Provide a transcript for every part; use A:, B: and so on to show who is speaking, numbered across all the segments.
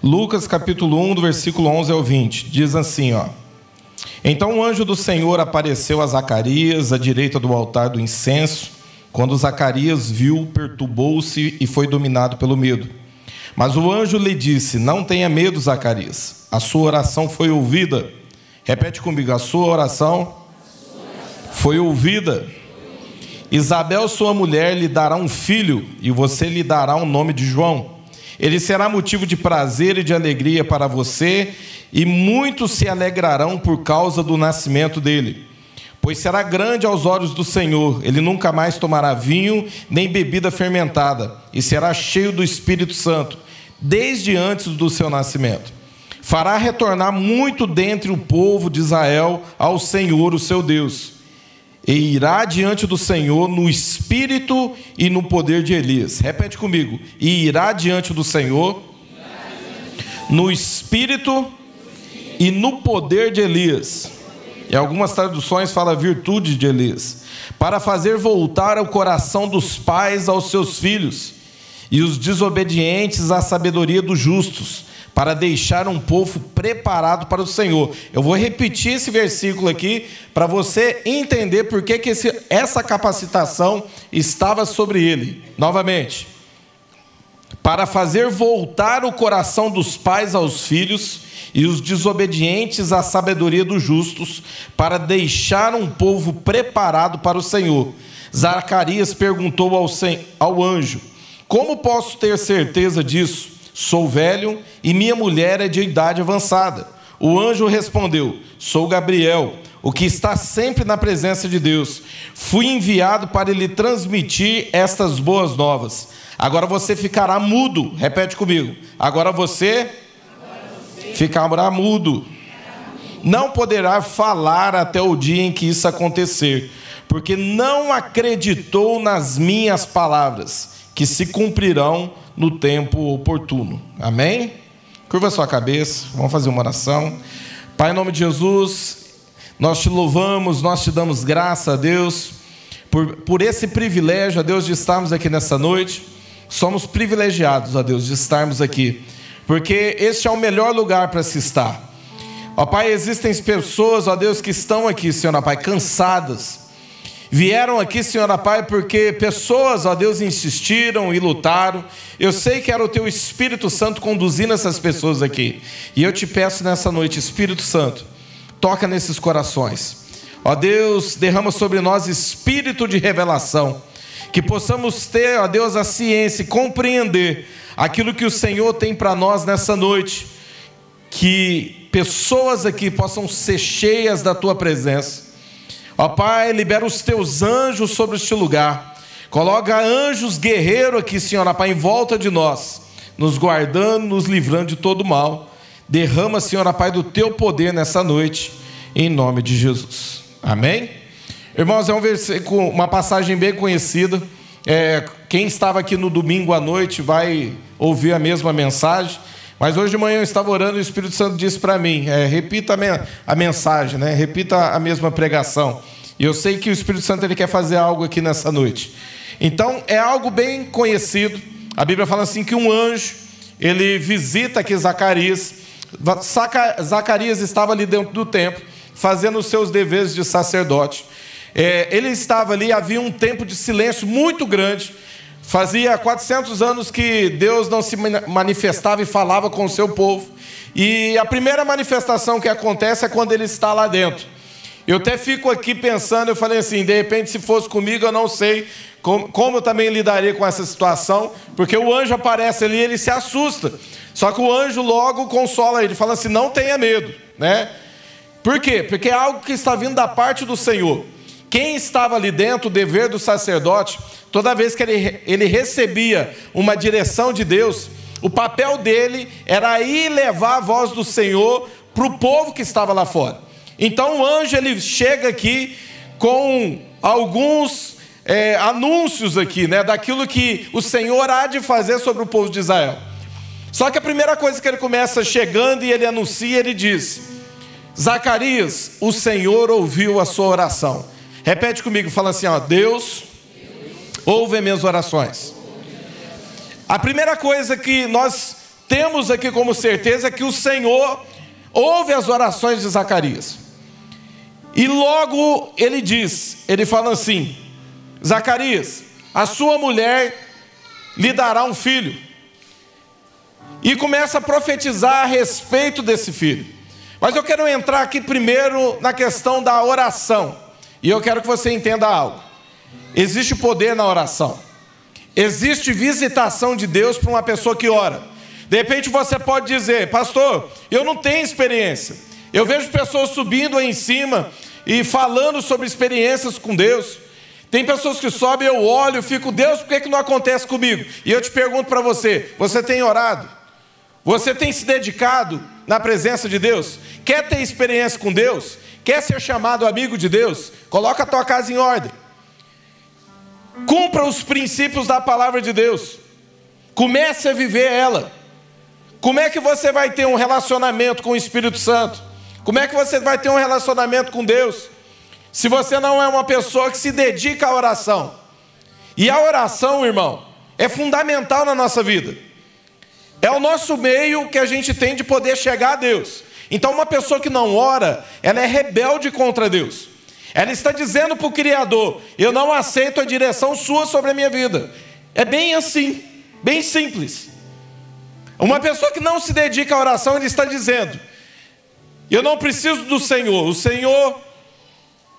A: Lucas capítulo 1, do versículo 11 ao 20, diz assim, ó. Então o anjo do Senhor apareceu a Zacarias à direita do altar do incenso. Quando Zacarias viu, perturbou-se e foi dominado pelo medo. Mas o anjo lhe disse: não tenha medo, Zacarias, a sua oração foi ouvida. Repete comigo: a sua oração foi ouvida. Isabel, sua mulher, lhe dará um filho, e você lhe dará o nome de João. Ele será motivo de prazer e de alegria para você, e muitos se alegrarão por causa do nascimento dele. Pois será grande aos olhos do Senhor. Ele nunca mais tomará vinho, nem bebida fermentada, e será cheio do Espírito Santo, desde antes do seu nascimento. Fará retornar muito dentre o povo de Israel ao Senhor, o seu Deus. E irá diante do Senhor no espírito e no poder de Elias. Repete comigo: e irá diante do Senhor no espírito e no poder de Elias. Em algumas traduções fala virtude de Elias. Para fazer voltar o coração dos pais aos seus filhos, e os desobedientes à sabedoria dos justos, para deixar um povo preparado para o Senhor. Eu vou repetir esse versículo aqui para você entender por que essa capacitação estava sobre ele. Novamente. Para fazer voltar o coração dos pais aos filhos e os desobedientes à sabedoria dos justos, para deixar um povo preparado para o Senhor. Zacarias perguntou ao anjo: como posso ter certeza disso? Sou velho e minha mulher é de idade avançada. O anjo respondeu: sou Gabriel, o que está sempre na presença de Deus. Fui enviado para lhe transmitir estas boas novas. Agora você ficará mudo. Repete comigo: agora você ficará mudo. Não poderá falar até o dia em que isso acontecer, porque não acreditou nas minhas palavras, que se cumprirão no tempo oportuno. Amém? Curva sua cabeça, vamos fazer uma oração. Pai, em nome de Jesus, nós te louvamos, nós te damos graça a Deus, por esse privilégio, a Deus, de estarmos aqui nessa noite. Somos privilegiados, a Deus, de estarmos aqui, porque este é o melhor lugar para se estar. Ó Pai, existem pessoas, ó Deus, que estão aqui, Senhor, ó Pai, cansadas. Vieram aqui, Senhor, ó Pai, porque pessoas, ó Deus, insistiram e lutaram. Eu sei que era o Teu Espírito Santo conduzindo essas pessoas aqui. E eu te peço nessa noite, Espírito Santo, toca nesses corações. Ó Deus, derrama sobre nós espírito de revelação. Que possamos ter, ó Deus, a ciência e compreender aquilo que o Senhor tem para nós nessa noite. Que pessoas aqui possam ser cheias da Tua presença. Ó Pai, libera os Teus anjos sobre este lugar. Coloca anjos guerreiros aqui, Senhor, ó Pai, em volta de nós, nos guardando, nos livrando de todo mal. Derrama, Senhor, ó Pai, do Teu poder nessa noite, em nome de Jesus. Amém? Irmãos, é um versículo, uma passagem bem conhecida. Quem estava aqui no domingo à noite vai ouvir a mesma mensagem. Mas hoje de manhã eu estava orando e o Espírito Santo disse para mim: repita a mensagem, né? Repita a mesma pregação. E eu sei que o Espírito Santo ele quer fazer algo aqui nessa noite. Então é algo bem conhecido. A Bíblia fala assim que um anjo, ele visita aqui Zacarias. Zacarias estava ali dentro do templo, fazendo os seus deveres de sacerdote. Ele estava ali, havia um tempo de silêncio muito grande. Fazia 400 anos que Deus não se manifestava e falava com o seu povo. E a primeira manifestação que acontece é quando ele está lá dentro. Eu até fico aqui pensando, eu falei assim, de repente se fosse comigo eu não sei como eu também lidaria com essa situação, porque o anjo aparece ali e ele se assusta. Só que o anjo logo consola ele, fala assim, não tenha medo, né? Por quê? Porque é algo que está vindo da parte do Senhor. Quem estava ali dentro, o dever do sacerdote, toda vez que ele recebia uma direção de Deus, o papel dele era ir levar a voz do Senhor para o povo que estava lá fora. Então o anjo ele chega aqui com alguns anúncios aqui, né, daquilo que o Senhor há de fazer sobre o povo de Israel. Só que a primeira coisa que ele começa chegando e ele anuncia, ele diz: Zacarias, o Senhor ouviu a sua oração. Repete comigo, fala assim, ó, Deus ouve minhas orações. A primeira coisa que nós temos aqui como certeza que o Senhor ouve as orações de Zacarias. E logo ele fala assim: Zacarias, a sua mulher lhe dará um filho. E começa a profetizar a respeito desse filho. Mas eu quero entrar aqui primeiro na questão da oração. E eu quero que você entenda algo. Existe poder na oração. Existe visitação de Deus para uma pessoa que ora. De repente você pode dizer: pastor, eu não tenho experiência. Eu vejo pessoas subindo aí em cima e falando sobre experiências com Deus. Tem pessoas que sobem, eu olho e fico: Deus, por que não acontece comigo? E eu te pergunto para você: você tem orado? Você tem se dedicado na presença de Deus? Quer ter experiência com Deus? Quer ser chamado amigo de Deus? Coloca a tua casa em ordem. Cumpra os princípios da palavra de Deus. Comece a viver ela. Como é que você vai ter um relacionamento com o Espírito Santo? Como é que você vai ter um relacionamento com Deus se você não é uma pessoa que se dedica à oração? E a oração, irmão, é fundamental na nossa vida. É o nosso meio que a gente tem de poder chegar a Deus. Então uma pessoa que não ora, ela é rebelde contra Deus. Ela está dizendo para o Criador: eu não aceito a direção sua sobre a minha vida. É bem assim, bem simples. Uma pessoa que não se dedica à oração, ele está dizendo: eu não preciso do Senhor. O Senhor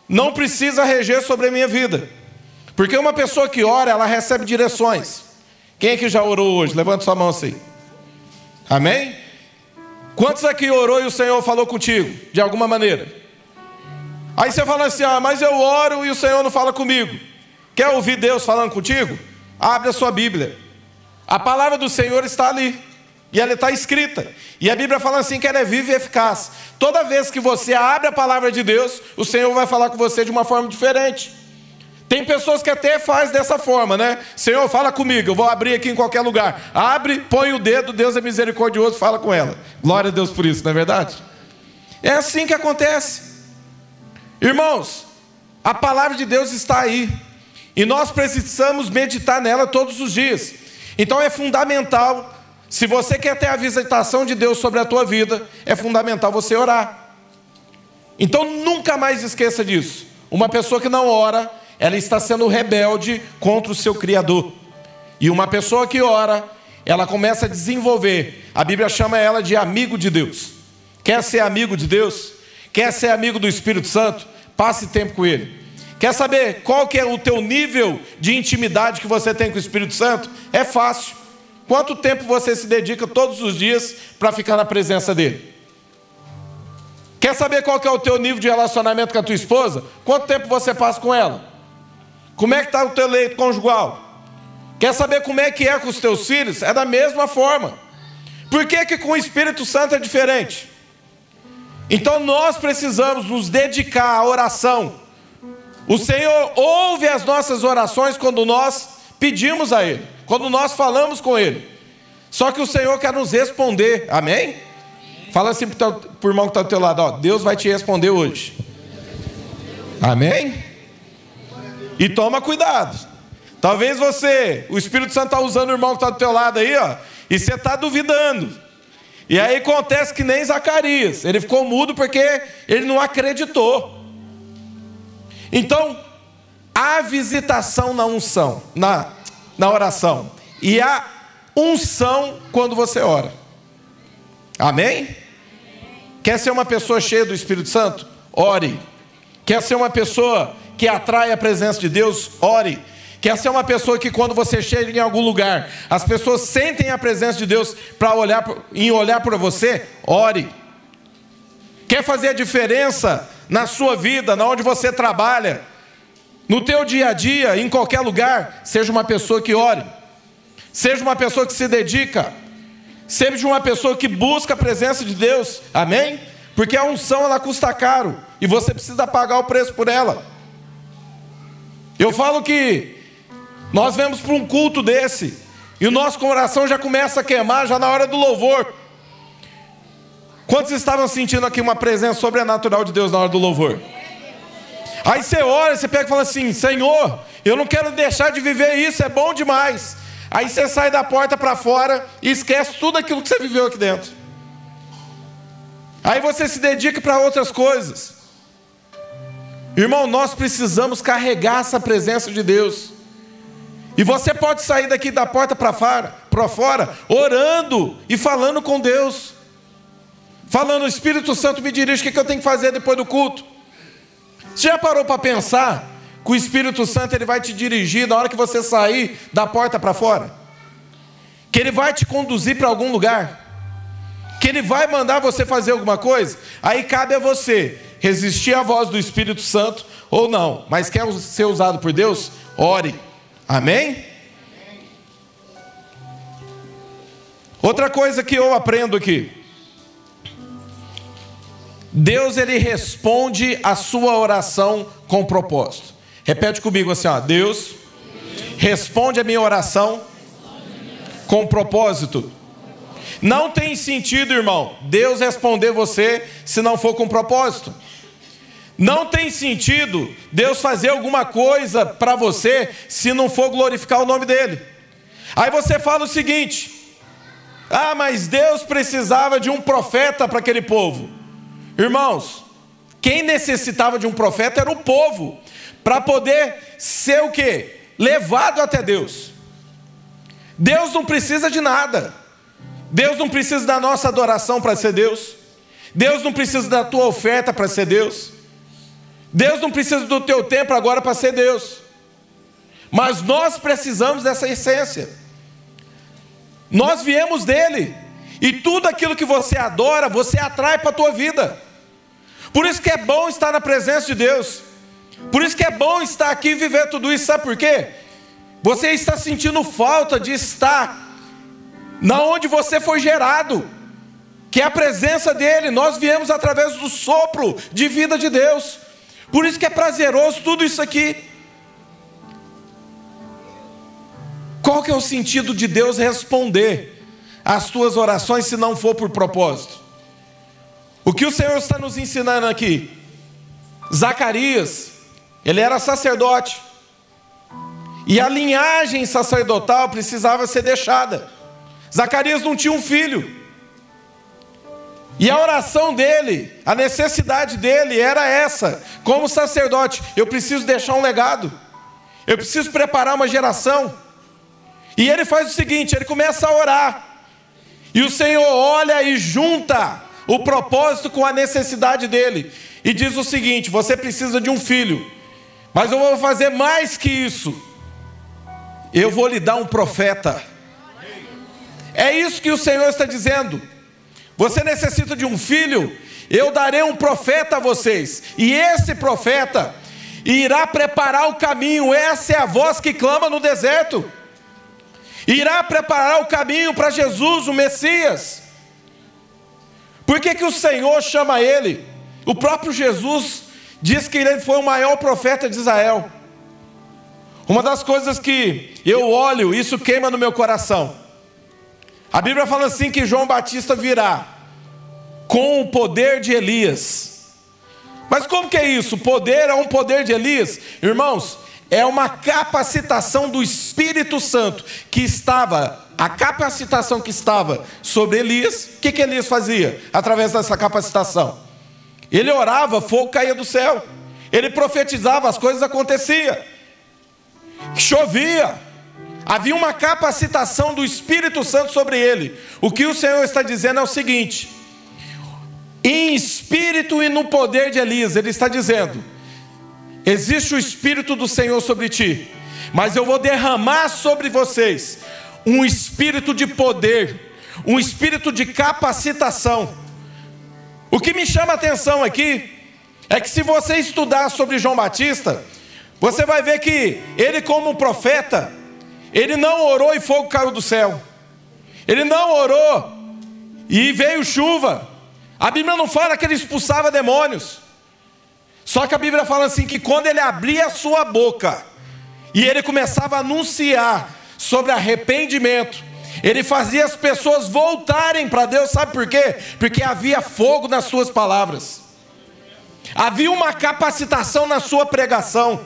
A: não precisa reger sobre a minha vida. Porque uma pessoa que ora, ela recebe direções. Quem aqui já orou hoje? Levanta sua mão assim. Amém? Quantos aqui orou e o Senhor falou contigo, de alguma maneira? Aí você fala assim: mas eu oro e o Senhor não fala comigo. Quer ouvir Deus falando contigo? Abre a sua Bíblia. A palavra do Senhor está ali. E ela está escrita. E a Bíblia fala assim que ela é viva e eficaz. Toda vez que você abre a palavra de Deus, o Senhor vai falar com você de uma forma diferente. Tem pessoas que até fazem dessa forma, né? Senhor, fala comigo, eu vou abrir aqui em qualquer lugar. Abre, põe o dedo, Deus é misericordioso, fala com ela. Glória a Deus por isso, não é verdade? É assim que acontece. Irmãos, a palavra de Deus está aí. E nós precisamos meditar nela todos os dias. Então é fundamental, se você quer ter a visitação de Deus sobre a tua vida, é fundamental você orar. Então nunca mais esqueça disso. Uma pessoa que não ora, ela está sendo rebelde contra o seu Criador. E uma pessoa que ora, ela começa a desenvolver. A Bíblia chama ela de amigo de Deus. Quer ser amigo de Deus? Quer ser amigo do Espírito Santo? Passe tempo com Ele. Quer saber qual que é o teu nível de intimidade que você tem com o Espírito Santo? É fácil. Quanto tempo você se dedica todos os dias para ficar na presença dEle? Quer saber qual que é o teu nível de relacionamento com a tua esposa? Quanto tempo você passa com ela? Como é que está o teu leito conjugal? Quer saber como é que é com os teus filhos? É da mesma forma. Por que que com o Espírito Santo é diferente? Então nós precisamos nos dedicar à oração. O Senhor ouve as nossas orações quando nós pedimos a Ele, quando nós falamos com Ele. Só que o Senhor quer nos responder, amém? Fala assim para o irmão que está do teu lado: ó, Deus vai te responder hoje. Amém? E toma cuidado. Talvez o Espírito Santo está usando o irmão que está do teu lado aí, ó, e você está duvidando. E aí acontece que nem Zacarias. Ele ficou mudo porque ele não acreditou. Então, há visitação na unção, na oração. E há unção quando você ora. Amém? Quer ser uma pessoa cheia do Espírito Santo? Ore. Quer ser uma pessoa que atrai a presença de Deus? Ore. Quer ser uma pessoa que quando você chega em algum lugar, as pessoas sentem a presença de Deus para olhar para você? Ore. Quer fazer a diferença na sua vida, na onde você trabalha, no teu dia a dia, em qualquer lugar? Seja uma pessoa que ore. Seja uma pessoa que se dedica. Seja uma pessoa que busca a presença de Deus. Amém? Porque a unção, ela custa caro. E você precisa pagar o preço por ela. Eu falo que nós vemos para um culto desse, e o nosso coração já começa a queimar, já na hora do louvor. Quantos estavam sentindo aqui uma presença sobrenatural de Deus na hora do louvor? Aí você ora, você pega e fala assim: Senhor, eu não quero deixar de viver isso, é bom demais. Aí você sai da porta para fora e esquece tudo aquilo que você viveu aqui dentro. Aí você se dedica para outras coisas. Irmão, nós precisamos carregar essa presença de Deus. E você pode sair daqui da porta para fora, orando e falando com Deus. Falando, o Espírito Santo me dirige, o que eu tenho que fazer depois do culto? Você já parou para pensar que o Espírito Santo ele vai te dirigir na hora que você sair da porta para fora? Que ele vai te conduzir para algum lugar? Que ele vai mandar você fazer alguma coisa? Aí cabe a você resistir à voz do Espírito Santo ou não. Mas quer ser usado por Deus? Ore. Amém? Outra coisa que eu aprendo aqui. Deus ele responde a sua oração com propósito. Repete comigo assim, ó. Deus responde a minha oração com propósito. Não tem sentido, irmão, Deus responder você se não for com propósito. Não tem sentido Deus fazer alguma coisa para você se não for glorificar o nome dele. Aí você fala o seguinte: ah, mas Deus precisava de um profeta para aquele povo. Irmãos, quem necessitava de um profeta era o povo, para poder ser o quê? Levado até Deus. Deus não precisa de nada. Deus não precisa da nossa adoração para ser Deus. Deus não precisa da tua oferta para ser Deus. Deus não precisa do teu tempo agora para ser Deus. Mas nós precisamos dessa essência. Nós viemos dele. E tudo aquilo que você adora, você atrai para a tua vida. Por isso que é bom estar na presença de Deus. Por isso que é bom estar aqui e viver tudo isso. Sabe por quê? Você está sentindo falta de estar na onde você foi gerado, que é a presença dele. Nós viemos através do sopro de vida de Deus. Por isso que é prazeroso tudo isso aqui. Qual que é o sentido de Deus responder às tuas orações se não for por propósito? O que o Senhor está nos ensinando aqui? Zacarias, ele era sacerdote. E a linhagem sacerdotal precisava ser deixada. Zacarias não tinha um filho. E a oração dele, a necessidade dele era essa. Como sacerdote, eu preciso deixar um legado. Eu preciso preparar uma geração. E ele faz o seguinte, ele começa a orar. E o Senhor olha e junta o propósito com a necessidade dele. E diz o seguinte: você precisa de um filho. Mas eu vou fazer mais que isso. Eu vou lhe dar um profeta. É isso que o Senhor está dizendo. Você necessita de um filho? Eu darei um profeta a vocês. E esse profeta irá preparar o caminho. Essa é a voz que clama no deserto. Irá preparar o caminho para Jesus, o Messias. Por que o Senhor chama ele? O próprio Jesus diz que ele foi o maior profeta de Israel. Uma das coisas que eu olho, isso queima no meu coração. A Bíblia fala assim que João Batista virá com o poder de Elias. Mas como que é isso? O poder é um poder de Elias? Irmãos, é uma capacitação do Espírito Santo que estava, a capacitação que estava sobre Elias. O que Elias fazia através dessa capacitação? Ele orava, fogo caía do céu. Ele profetizava, as coisas aconteciam. Chovia. Havia uma capacitação do Espírito Santo sobre ele. O que o Senhor está dizendo é o seguinte: em espírito e no poder de Elias, ele está dizendo: existe o Espírito do Senhor sobre ti, mas eu vou derramar sobre vocês um espírito de poder, um espírito de capacitação. O que me chama a atenção aqui é que se você estudar sobre João Batista, você vai ver que ele, como profeta, ele não orou e fogo caiu do céu. Ele não orou e veio chuva. A Bíblia não fala que ele expulsava demônios. Só que a Bíblia fala assim que quando ele abria a sua boca e ele começava a anunciar sobre arrependimento, ele fazia as pessoas voltarem para Deus. Sabe por quê? Porque havia fogo nas suas palavras. Havia uma capacitação na sua pregação.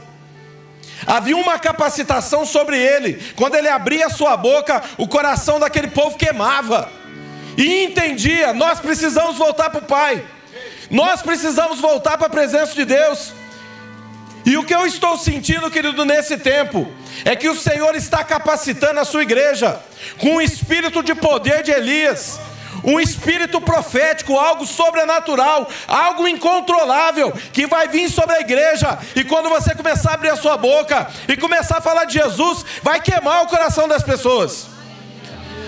A: Havia uma capacitação sobre ele. Quando ele abria a sua boca, o coração daquele povo queimava. E entendia, nós precisamos voltar para o Pai. Nós precisamos voltar para a presença de Deus. E o que eu estou sentindo, querido, nesse tempo, é que o Senhor está capacitando a sua igreja com um espírito de poder de Elias, um espírito profético, algo sobrenatural, algo incontrolável, que vai vir sobre a igreja. E quando você começar a abrir a sua boca e começar a falar de Jesus, vai queimar o coração das pessoas.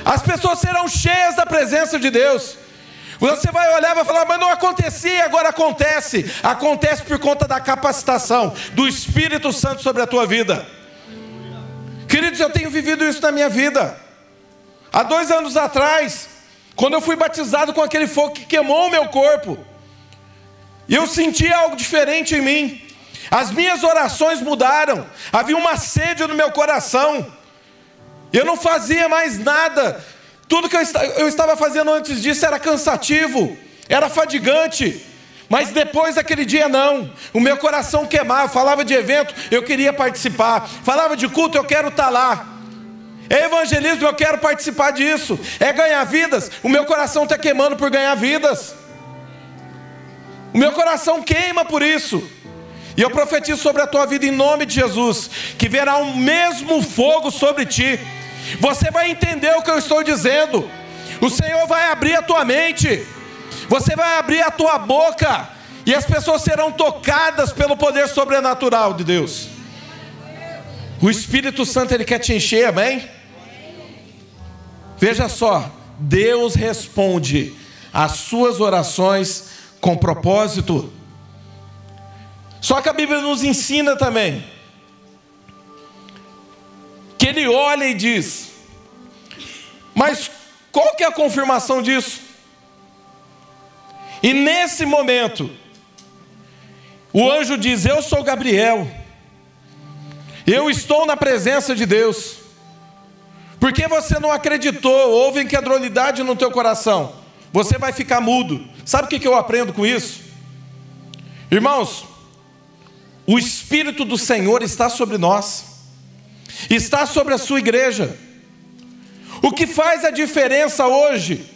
A: As pessoas serão cheias da presença de Deus. Você vai olhar e vai falar, mas não acontecia, agora acontece. Acontece por conta da capacitação do Espírito Santo sobre a tua vida. Queridos, eu tenho vivido isso na minha vida. Há 2 anos atrás, quando eu fui batizado com aquele fogo que queimou o meu corpo, eu senti algo diferente em mim. As minhas orações mudaram. Havia uma sede no meu coração. Eu não fazia mais nada. Tudo que eu estava fazendo antes disso era cansativo, era fadigante. Mas depois daquele dia não. O meu coração queimava. Falava de evento, eu queria participar. Falava de culto, eu quero estar lá. É evangelismo, eu quero participar disso. É ganhar vidas, o meu coração está queimando por ganhar vidas. O meu coração queima por isso. E eu profetizo sobre a tua vida em nome de Jesus, que verá o mesmo fogo sobre ti. Você vai entender o que eu estou dizendo. O Senhor vai abrir a tua mente. Você vai abrir a tua boca. E as pessoas serão tocadas pelo poder sobrenatural de Deus. O Espírito Santo, Ele quer te encher, amém? Veja só, Deus responde às suas orações com propósito. Só que a Bíblia nos ensina também que Ele olha e diz, mas qual que é a confirmação disso? E nesse momento, o anjo diz, eu sou Gabriel, eu estou na presença de Deus. Porque você não acreditou, houve incredulidade no teu coração, você vai ficar mudo. Sabe o que eu aprendo com isso? Irmãos, o Espírito do Senhor está sobre nós, está sobre a sua igreja. O que faz a diferença hoje,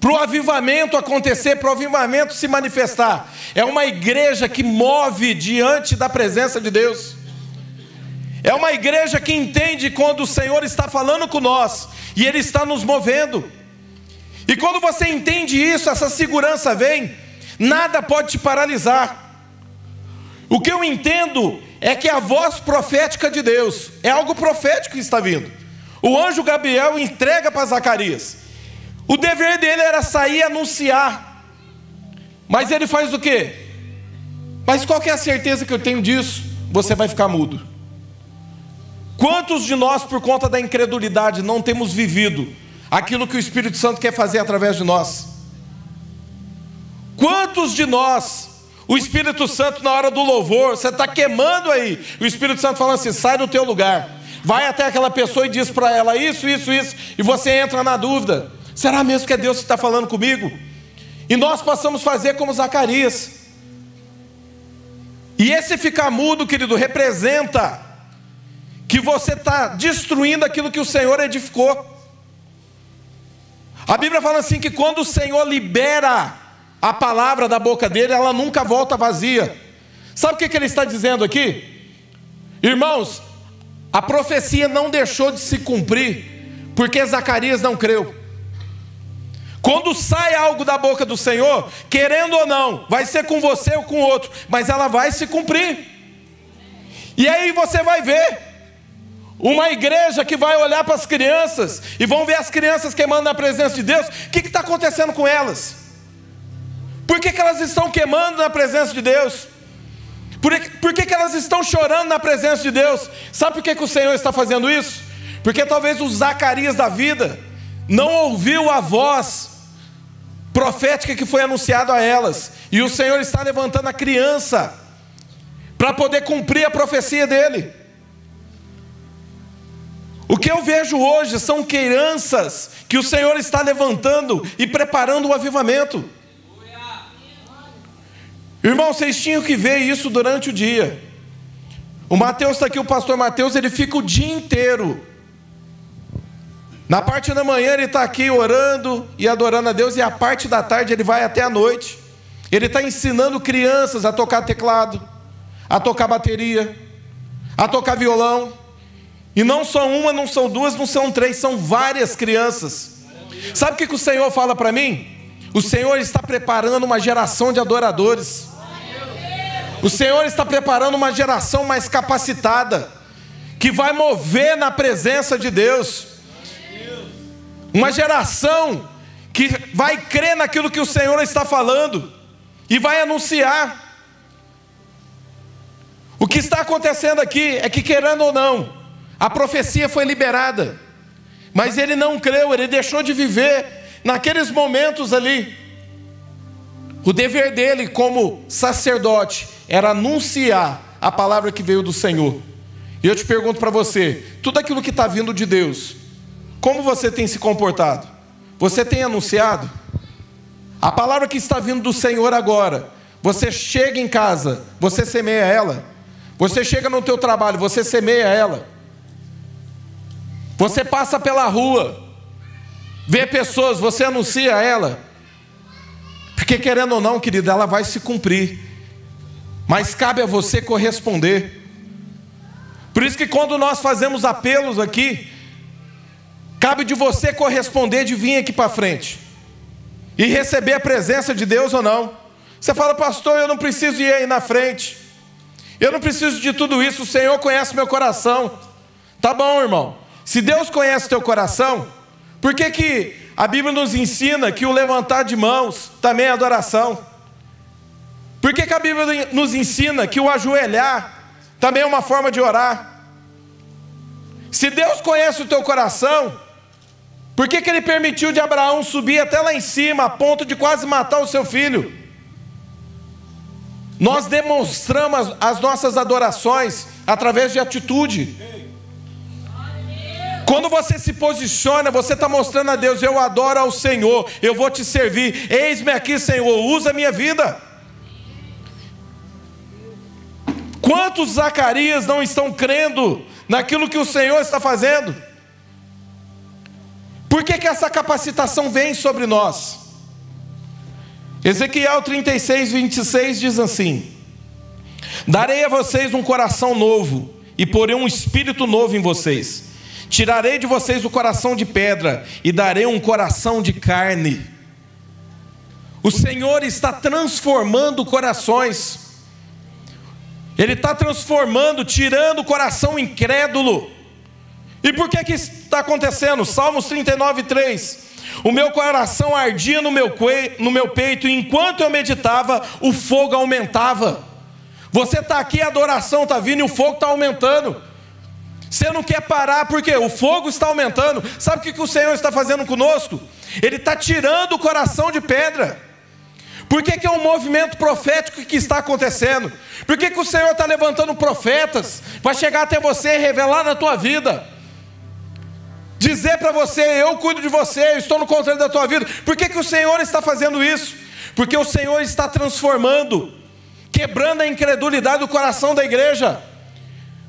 A: para o avivamento acontecer, para o avivamento se manifestar, é uma igreja que move diante da presença de Deus. É uma igreja que entende quando o Senhor está falando com nós, e Ele está nos movendo. E quando você entende isso, essa segurança vem, nada pode te paralisar. O que eu entendo é que a voz profética de Deus, é algo profético que está vindo. O anjo Gabriel entrega para Zacarias. O dever dele era sair e anunciar. Mas ele faz o quê? Mas qual que é a certeza que eu tenho disso? Você vai ficar mudo. Quantos de nós, por conta da incredulidade, não temos vivido aquilo que o Espírito Santo quer fazer através de nós? Quantos de nós, o Espírito Santo na hora do louvor, você está queimando aí, o Espírito Santo falando assim, sai do teu lugar, vai até aquela pessoa e diz para ela isso, isso, isso, e você entra na dúvida, será mesmo que é Deus que está falando comigo? E nós passamos a fazer como Zacarias. E esse ficar mudo, querido, representa que você está destruindo aquilo que o Senhor edificou. A Bíblia fala assim, que quando o Senhor libera a palavra da boca dele, ela nunca volta vazia. Sabe o que ele está dizendo aqui? Irmãos, a profecia não deixou de se cumprir, porque Zacarias não creu. Quando sai algo da boca do Senhor, querendo ou não, vai ser com você ou com outro, mas ela vai se cumprir. E aí você vai ver uma igreja que vai olhar para as crianças, e vão ver as crianças queimando na presença de Deus. O que está acontecendo com elas? Por que elas estão queimando na presença de Deus? Por que elas estão chorando na presença de Deus? Sabe por que o Senhor está fazendo isso? Porque talvez o Zacarias da vida não ouviu a voz profética que foi anunciada a elas, e o Senhor está levantando a criança para poder cumprir a profecia dele. O que eu vejo hoje são crianças que o Senhor está levantando e preparando o avivamento. Irmão, vocês tinham que ver isso durante o dia. O Mateus está aqui, o pastor Mateus, ele fica o dia inteiro. Na parte da manhã ele está aqui orando e adorando a Deus, e a parte da tarde ele vai até a noite. Ele está ensinando crianças a tocar teclado, a tocar bateria, a tocar violão. E não só uma, não são duas, não são três, são várias crianças. Sabe o que o Senhor fala para mim? O Senhor está preparando uma geração de adoradores. O Senhor está preparando uma geração mais capacitada, que vai mover na presença de Deus. Uma geração que vai crer naquilo que o Senhor está falando e vai anunciar. O que está acontecendo aqui é que, querendo ou não, a profecia foi liberada, mas ele não creu, ele deixou de viver naqueles momentos ali. O dever dele como sacerdote era anunciar a palavra que veio do Senhor. E eu te pergunto para você, tudo aquilo que está vindo de Deus, como você tem se comportado? Você tem anunciado? A palavra que está vindo do Senhor agora, você chega em casa, você semeia ela. Você chega no teu trabalho, você semeia ela. Você passa pela rua, vê pessoas, você anuncia ela. Porque querendo ou não, querida, ela vai se cumprir. Mas cabe a você corresponder. Por isso que quando nós fazemos apelos aqui, cabe de você corresponder, de vir aqui para frente e receber a presença de Deus ou não. Você fala, pastor, eu não preciso ir aí na frente, eu não preciso de tudo isso, o Senhor conhece meu coração. Tá bom, irmão, se Deus conhece teu coração, por que que a Bíblia nos ensina que o levantar de mãos também é adoração? Por que que a Bíblia nos ensina que o ajoelhar também é uma forma de orar? Se Deus conhece o teu coração, por que que ele permitiu de Abraão subir até lá em cima, a ponto de quase matar o seu filho? Nós demonstramos as nossas adorações através de atitude. Quando você se posiciona, você está mostrando a Deus, eu adoro ao Senhor, eu vou te servir, eis-me aqui, Senhor, usa a minha vida. Quantos Zacarias não estão crendo naquilo que o Senhor está fazendo? Por que que essa capacitação vem sobre nós? Ezequiel 36, 26 diz assim: darei a vocês um coração novo, e porei um espírito novo em vocês. Tirarei de vocês o coração de pedra, e darei um coração de carne. O Senhor está transformando corações. Ele está transformando, tirando o coração incrédulo. E por que que está acontecendo? Salmos 39, 3. O meu coração ardia no meu peito, e enquanto eu meditava, o fogo aumentava. Você está aqui, a adoração está vindo e o fogo está aumentando. Você não quer parar, porque o fogo está aumentando. Sabe o que o Senhor está fazendo conosco? Ele está tirando o coração de pedra. Por que que é um movimento profético que está acontecendo? Por que que o Senhor está levantando profetas para chegar até você e revelar na tua vida? Dizer para você, eu cuido de você, eu estou no controle da tua vida. Por que que o Senhor está fazendo isso? Porque o Senhor está transformando, quebrando a incredulidade do coração da igreja,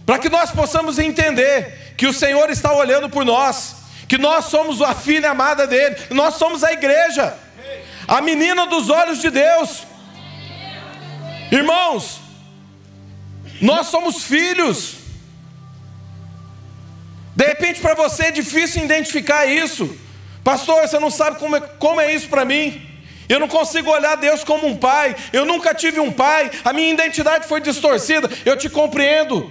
A: para que nós possamos entender que o Senhor está olhando por nós, que nós somos a filha amada dele, nós somos a igreja, a menina dos olhos de Deus. Irmãos, nós somos filhos. De repente para você é difícil identificar isso. Pastor, você não sabe como é isso para mim. Eu não consigo olhar Deus como um pai. Eu nunca tive um pai. A minha identidade foi distorcida. Eu te compreendo.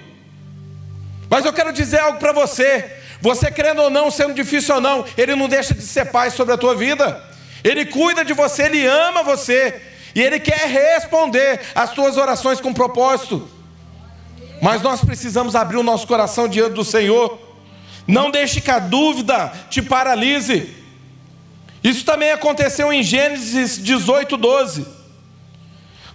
A: Mas eu quero dizer algo para você. Você crendo ou não, sendo difícil ou não, Ele não deixa de ser pai sobre a tua vida. Ele cuida de você, Ele ama você. E Ele quer responder às tuas orações com propósito. Mas nós precisamos abrir o nosso coração diante do Senhor. Não deixe que a dúvida te paralise. Isso também aconteceu em Gênesis 18, 12.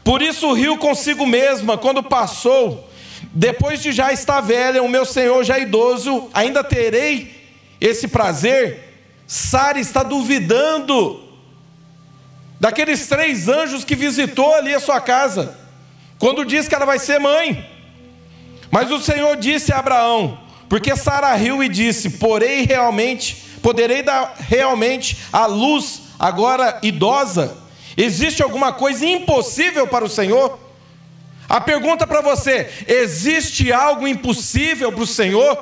A: Por isso riu consigo mesma quando passou. Depois de já estar velha, o meu Senhor já idoso, ainda terei esse prazer? Sara está duvidando daqueles 3 anjos que visitou ali a sua casa, quando diz que ela vai ser mãe. Mas o Senhor disse a Abraão, porque Sara riu e disse, poderei dar realmente à luz agora idosa? Existe alguma coisa impossível para o Senhor? A pergunta para você, existe algo impossível para o Senhor?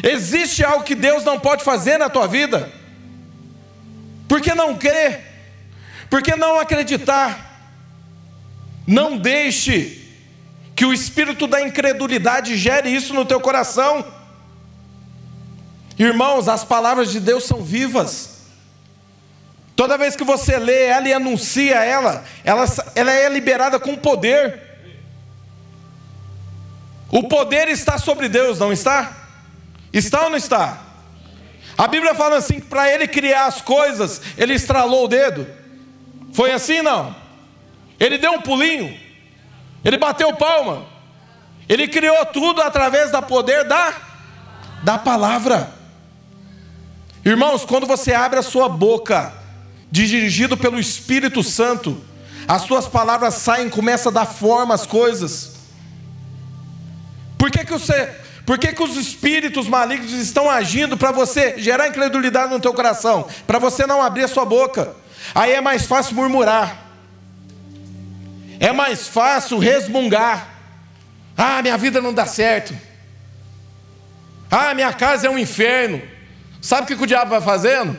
A: Existe algo que Deus não pode fazer na tua vida? Por que não crer? Por que não acreditar? Não deixe que o espírito da incredulidade gere isso no teu coração. Irmãos, as palavras de Deus são vivas. Toda vez que você lê ela e anuncia ela é liberada com poder. O poder está sobre Deus, não está? Está ou não está? A Bíblia fala assim, que para Ele criar as coisas, Ele estralou o dedo. Foi assim, não? Ele deu um pulinho, Ele bateu palma, Ele criou tudo através do poder da palavra. Irmãos, quando você abre a sua boca, dirigido pelo Espírito Santo, as suas palavras saem, começam a dar forma às coisas. Por que os espíritos malignos estão agindo para você gerar incredulidade no teu coração? Para você não abrir a sua boca. Aí é mais fácil murmurar. É mais fácil resmungar. Ah, minha vida não dá certo. Ah, minha casa é um inferno. Sabe o que o diabo vai fazendo?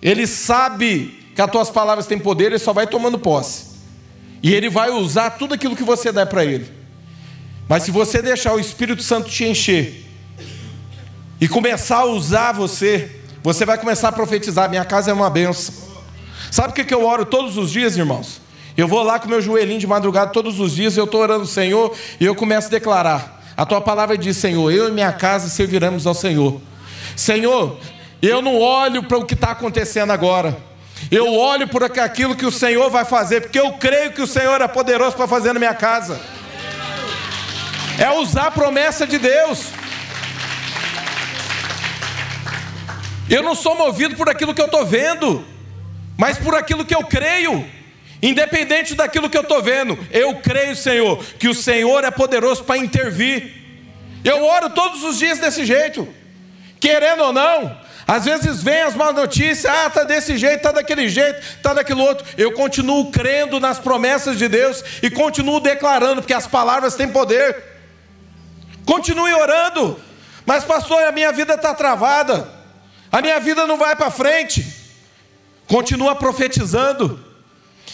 A: Ele sabe que as tuas palavras têm poder, ele só vai tomando posse. E ele vai usar tudo aquilo que você dá para ele. Mas se você deixar o Espírito Santo te encher e começar a usar você vai começar a profetizar, minha casa é uma bênção. Sabe o que eu oro todos os dias, irmãos? Eu vou lá com meu joelhinho de madrugada todos os dias, eu estou orando ao Senhor e eu começo a declarar. A tua palavra diz, Senhor, eu e minha casa serviremos ao Senhor. Senhor, eu não olho para o que está acontecendo agora. Eu olho por aquilo que o Senhor vai fazer, porque eu creio que o Senhor é poderoso para fazer na minha casa. É usar a promessa de Deus. Eu não sou movido por aquilo que eu estou vendo, mas por aquilo que eu creio. Independente daquilo que eu estou vendo, eu creio, Senhor, que o Senhor é poderoso para intervir. Eu oro todos os dias desse jeito, querendo ou não. Às vezes vem as más notícias, está desse jeito, está daquele jeito, está daquele outro. Eu continuo crendo nas promessas de Deus e continuo declarando, porque as palavras têm poder. Continue orando. Mas pastor, a minha vida está travada, a minha vida não vai para frente. Continua profetizando.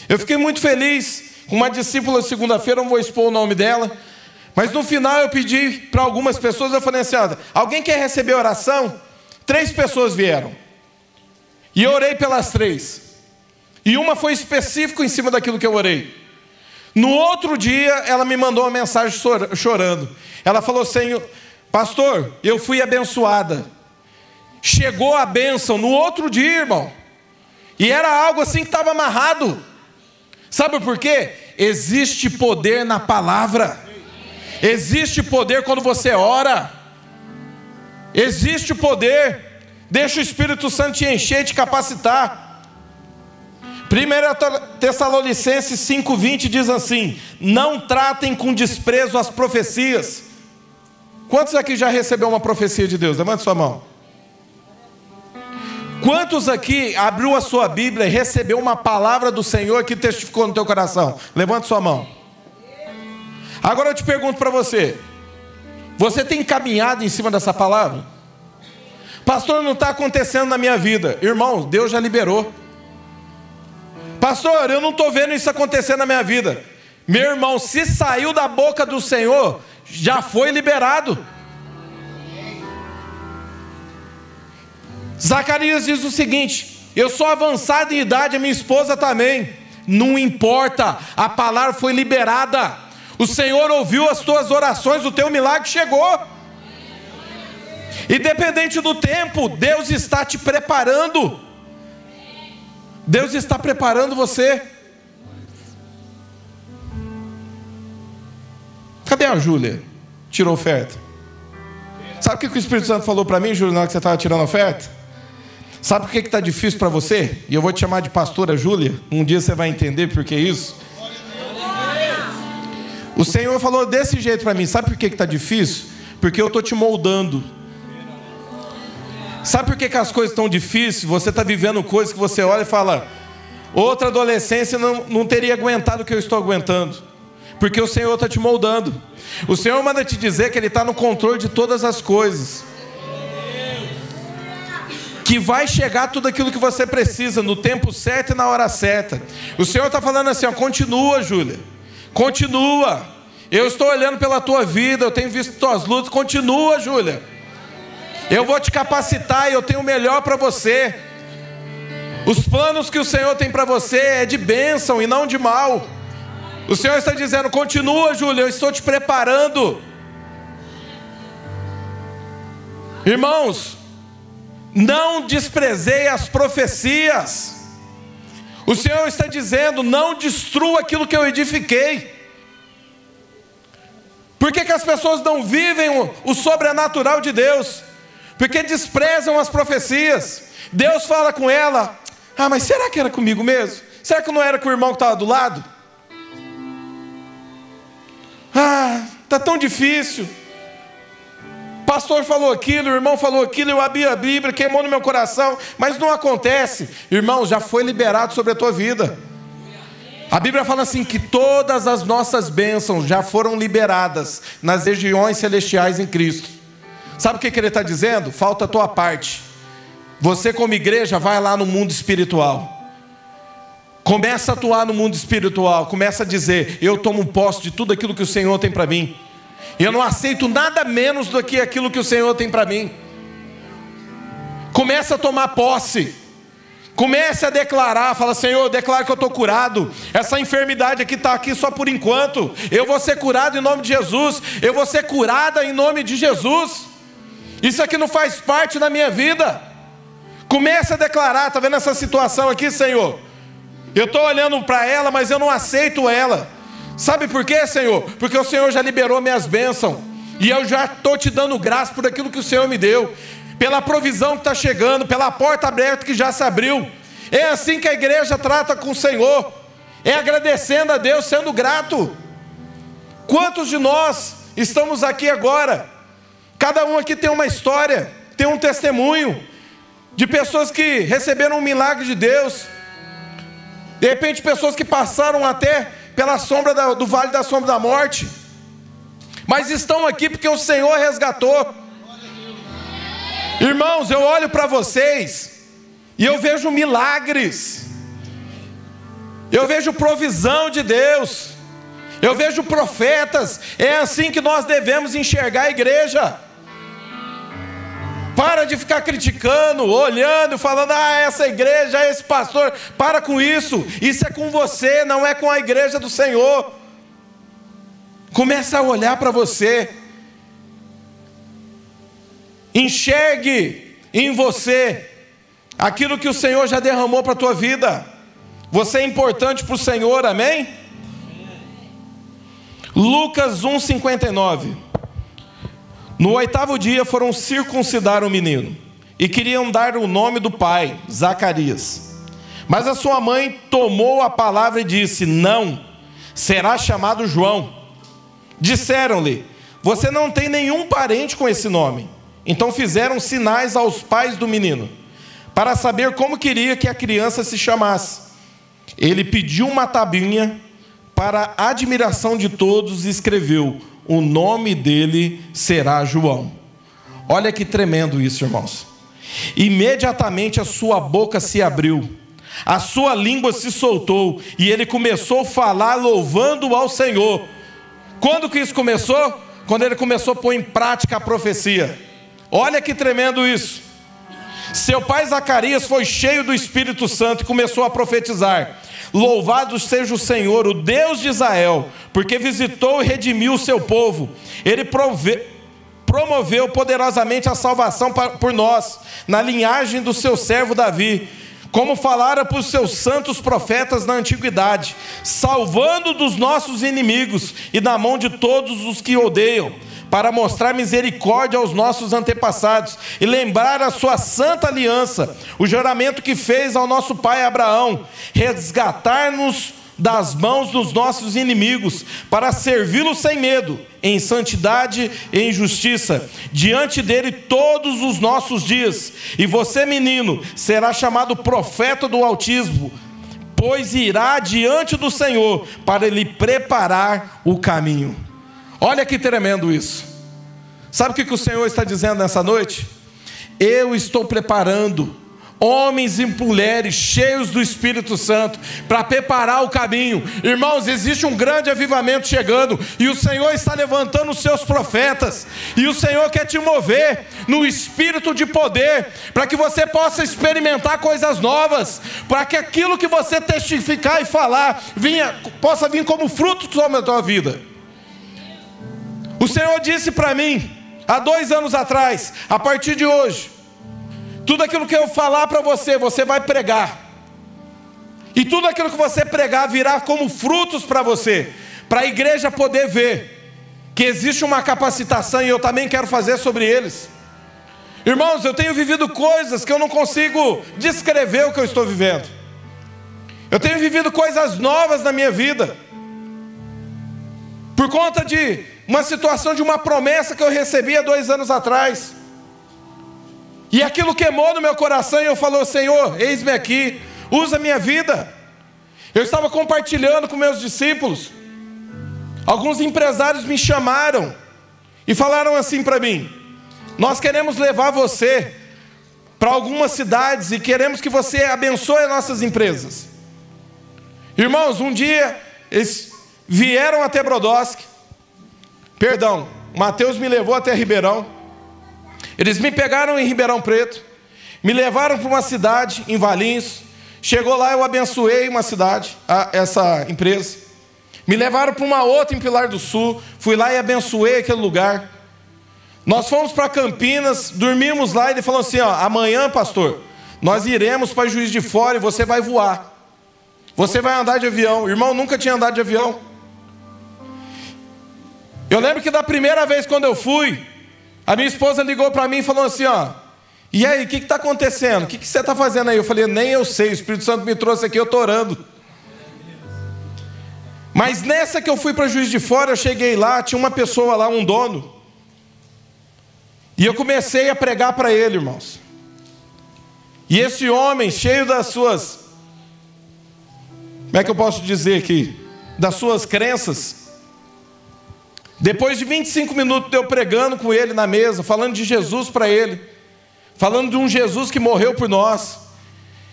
A: Eu fiquei muito feliz com uma discípula segunda-feira, não vou expor o nome dela, mas no final eu pedi para algumas pessoas, eu falei assim, alguém quer receber oração? 3 pessoas vieram, e eu orei pelas 3, e uma foi específica em cima daquilo que eu orei. No outro dia ela me mandou uma mensagem chorando. Ela falou, Senhor, pastor, eu fui abençoada. Chegou a bênção no outro dia, irmão, e era algo assim que estava amarrado. Sabe por quê? Existe poder na palavra. Existe poder quando você ora. Existe poder. Deixa o Espírito Santo te encher, te capacitar. 1 Tessalonicenses 5:20 diz assim, não tratem com desprezo as profecias. Quantos aqui já recebeu uma profecia de Deus? Levante sua mão. Quantos aqui abriu a sua Bíblia e recebeu uma palavra do Senhor que testificou no teu coração? Levante sua mão. Agora eu te pergunto para você, você tem caminhado em cima dessa palavra? Pastor, não está acontecendo na minha vida. Irmão, Deus já liberou. Pastor, eu não estou vendo isso acontecer na minha vida. Meu irmão, se saiu da boca do Senhor, já foi liberado. Zacarias diz o seguinte, eu sou avançado em idade, a minha esposa também. Não importa, a palavra foi liberada. O Senhor ouviu as tuas orações, o teu milagre chegou. Independente do tempo, Deus está te preparando. Deus está preparando você. Cadê a Júlia? Tirou oferta. Sabe o que o Espírito Santo falou para mim, Júlia, na hora que você estava tirando oferta? Sabe por que está difícil para você? E eu vou te chamar de pastora Júlia. Um dia você vai entender por que isso. O Senhor falou desse jeito para mim: sabe por que está difícil? Porque eu estou te moldando. Sabe por que as coisas estão difíceis? Você está vivendo coisas que você olha e fala: outra adolescência não teria aguentado o que eu estou aguentando. Porque o Senhor está te moldando. O Senhor manda te dizer que Ele está no controle de todas as coisas, que vai chegar tudo aquilo que você precisa no tempo certo e na hora certa. O Senhor está falando assim: ó, continua, Júlia, continua. Eu estou olhando pela tua vida, eu tenho visto tuas lutas. Continua, Júlia. Eu vou te capacitar e eu tenho o melhor para você. Os planos que o Senhor tem para você é de bênção e não de mal. O Senhor está dizendo: continua, Júlia, eu estou te preparando. Irmãos, não desprezei as profecias. O Senhor está dizendo: não destrua aquilo que eu edifiquei. Por que as pessoas não vivem o sobrenatural de Deus? Porque desprezam as profecias. Deus fala com ela: ah, mas será que era comigo mesmo? Será que não era com o irmão que estava do lado? Ah, está tão difícil. O pastor falou aquilo, o irmão falou aquilo, eu abri a Bíblia, queimou no meu coração, mas não acontece. Irmão, já foi liberado sobre a tua vida. A Bíblia fala assim, que todas as nossas bênçãos já foram liberadas nas regiões celestiais em Cristo. Sabe o que Ele está dizendo? Falta a tua parte. Você como igreja vai lá no mundo espiritual. Começa a atuar no mundo espiritual. Começa a dizer: eu tomo posse de tudo aquilo que o Senhor tem para mim. Eu não aceito nada menos do que aquilo que o Senhor tem para mim. Começa a tomar posse. Comece a declarar. Fala: Senhor, eu declaro que eu estou curado. Essa enfermidade aqui está aqui só por enquanto. Eu vou ser curado em nome de Jesus. Eu vou ser curada em nome de Jesus. Isso aqui não faz parte da minha vida. Comece a declarar. Está vendo essa situação aqui, Senhor? Eu estou olhando para ela, mas eu não aceito ela. Sabe por quê, Senhor? Porque o Senhor já liberou minhas bênçãos. E eu já estou te dando graça por aquilo que o Senhor me deu. Pela provisão que está chegando, pela porta aberta que já se abriu. É assim que a igreja trata com o Senhor. É agradecendo a Deus, sendo grato. Quantos de nós estamos aqui agora? Cada um aqui tem uma história, tem um testemunho de pessoas que receberam um milagre de Deus. De repente, pessoas que passaram até pela sombra do vale da sombra da morte, mas estão aqui porque o Senhor resgatou. Irmãos, eu olho para vocês e eu vejo milagres, eu vejo provisão de Deus, eu vejo profetas. É assim que nós devemos enxergar a igreja. Para de ficar criticando, olhando, falando: ah, essa igreja, esse pastor. Para com isso. Isso é com você, não é com a igreja do Senhor. Comece a olhar para você. Enxergue em você aquilo que o Senhor já derramou para a tua vida. Você é importante para o Senhor, amém? Lucas 1:59. No 8º dia foram circuncidar o menino e queriam dar o nome do pai, Zacarias. Mas a sua mãe tomou a palavra e disse: não, será chamado João. Disseram-lhe: você não tem nenhum parente com esse nome. Então fizeram sinais aos pais do menino, para saber como queria que a criança se chamasse. Ele pediu uma tabuinha, para a admiração de todos, e escreveu: o nome dele será João. Olha que tremendo isso, irmãos. Imediatamente a sua boca se abriu, a sua língua se soltou, e ele começou a falar louvando ao Senhor. Quando que isso começou? Quando ele começou a pôr em prática a profecia. Olha que tremendo isso. Seu pai Zacarias foi cheio do Espírito Santo e começou a profetizar: louvado seja o Senhor, o Deus de Israel, porque visitou e redimiu o seu povo. Ele promoveu poderosamente a salvação por nós, na linhagem do seu servo Davi, como falara para os seus santos profetas na antiguidade, salvando dos nossos inimigos e da mão de todos os que odeiam, para mostrar misericórdia aos nossos antepassados e lembrar a sua santa aliança, o juramento que fez ao nosso pai Abraão, resgatar-nos das mãos dos nossos inimigos, para servi-lo sem medo, em santidade e em justiça, diante dele todos os nossos dias. E você, menino, será chamado profeta do Altíssimo, pois irá diante do Senhor para lhe preparar o caminho. Olha que tremendo isso. Sabe o que o Senhor está dizendo nessa noite? Eu estou preparando homens e mulheres cheios do Espírito Santo para preparar o caminho. Irmãos, existe um grande avivamento chegando, e o Senhor está levantando os seus profetas, e o Senhor quer te mover no espírito de poder, para que você possa experimentar coisas novas, para que aquilo que você testificar e falar possa vir como fruto sobre a tua vida. O Senhor disse para mim há 2 anos atrás: a partir de hoje, tudo aquilo que eu falar para você, você vai pregar. E tudo aquilo que você pregar virá como frutos para você, para a igreja poder ver que existe uma capacitação, e eu também quero fazer sobre eles. Irmãos, eu tenho vivido coisas que eu não consigo descrever o que eu estou vivendo. Eu tenho vivido coisas novas na minha vida, por conta de uma situação, de uma promessa que eu recebi há 2 anos atrás. E aquilo queimou no meu coração, e eu falei: Senhor, eis-me aqui, usa a minha vida. Eu estava compartilhando com meus discípulos. Alguns empresários me chamaram e falaram assim para mim: nós queremos levar você para algumas cidades e queremos que você abençoe as nossas empresas. Irmãos, um dia eles vieram até Brodowski, Mateus me levou até Ribeirão. Eles me pegaram em Ribeirão Preto, me levaram para uma cidade em Valinhos. Chegou lá, eu abençoei uma cidade, essa empresa. Me levaram para uma outra em Pilar do Sul, fui lá e abençoei aquele lugar. Nós fomos para Campinas, dormimos lá, e ele falou assim: amanhã, pastor, nós iremos para Juiz de Fora e você vai voar. Você vai andar de avião. Irmão, nunca tinha andado de avião. Eu lembro que da primeira vez quando eu fui, a minha esposa ligou para mim e falou assim: e aí, o que está acontecendo? O que você está fazendo aí? Eu falei: nem eu sei, o Espírito Santo me trouxe aqui, eu estou orando. Mas nessa que eu fui para Juiz de Fora, eu cheguei lá, tinha uma pessoa lá, um dono, e eu comecei a pregar para ele, irmãos. E esse homem, cheio das suas, como é que eu posso dizer aqui? Das suas crenças. Depois de 25 minutos de eu pregando com ele na mesa, falando de Jesus para ele, falando de um Jesus que morreu por nós,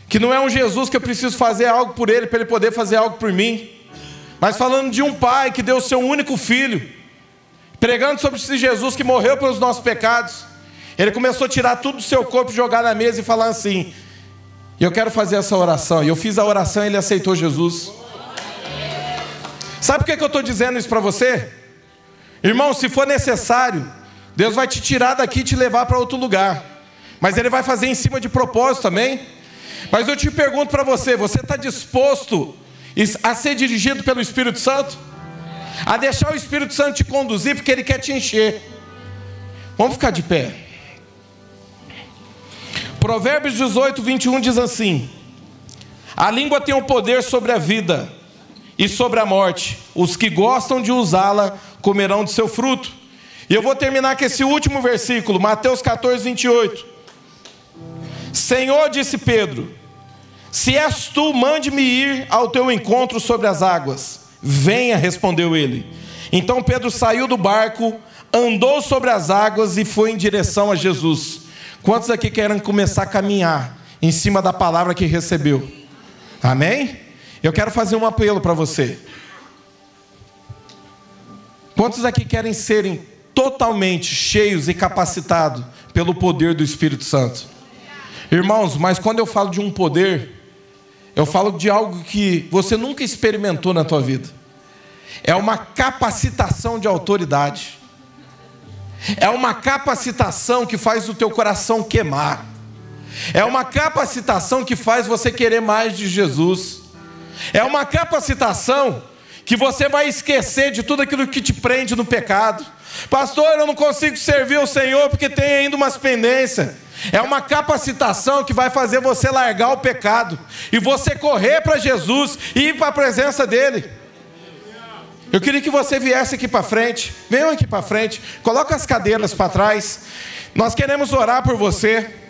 A: que não é um Jesus que eu preciso fazer algo por ele para ele poder fazer algo por mim, mas falando de um pai que deu o seu único filho, pregando sobre esse Jesus que morreu pelos nossos pecados. Ele começou a tirar tudo do seu corpo, jogar na mesa e falar assim: eu quero fazer essa oração. E eu fiz a oração e ele aceitou Jesus. Sabe por que eu estou dizendo isso para você? Irmão, se for necessário, Deus vai te tirar daqui e te levar para outro lugar, mas Ele vai fazer em cima de propósito também. Mas eu te pergunto para você: você está disposto a ser dirigido pelo Espírito Santo? A deixar o Espírito Santo te conduzir, porque Ele quer te encher. Vamos ficar de pé. Provérbios 18, 21 diz assim: a língua tem o poder sobre a vida e sobre a morte. Os que gostam de usá-la comerão de seu fruto. E eu vou terminar com esse último versículo, Mateus 14, 28. Senhor, disse Pedro, se és tu, mande-me ir ao teu encontro sobre as águas. Venha, respondeu ele. Então Pedro saiu do barco, andou sobre as águas e foi em direção a Jesus. Quantos aqui querem começar a caminhar em cima da palavra que recebeu? Amém? Eu quero fazer um apelo para você. Quantos aqui querem serem totalmente cheios e capacitados pelo poder do Espírito Santo? Irmãos, mas quando eu falo de um poder, eu falo de algo que você nunca experimentou na tua vida. É uma capacitação de autoridade. É uma capacitação que faz o teu coração queimar. É uma capacitação que faz você querer mais de Jesus. É uma capacitação que você vai esquecer de tudo aquilo que te prende no pecado. Pastor, eu não consigo servir ao Senhor porque tem ainda umas pendências. É uma capacitação que vai fazer você largar o pecado e você correr para Jesus e ir para a presença dele. Eu queria que você viesse aqui para frente. Venham aqui para frente. Coloca as cadeiras para trás. Nós queremos orar por você.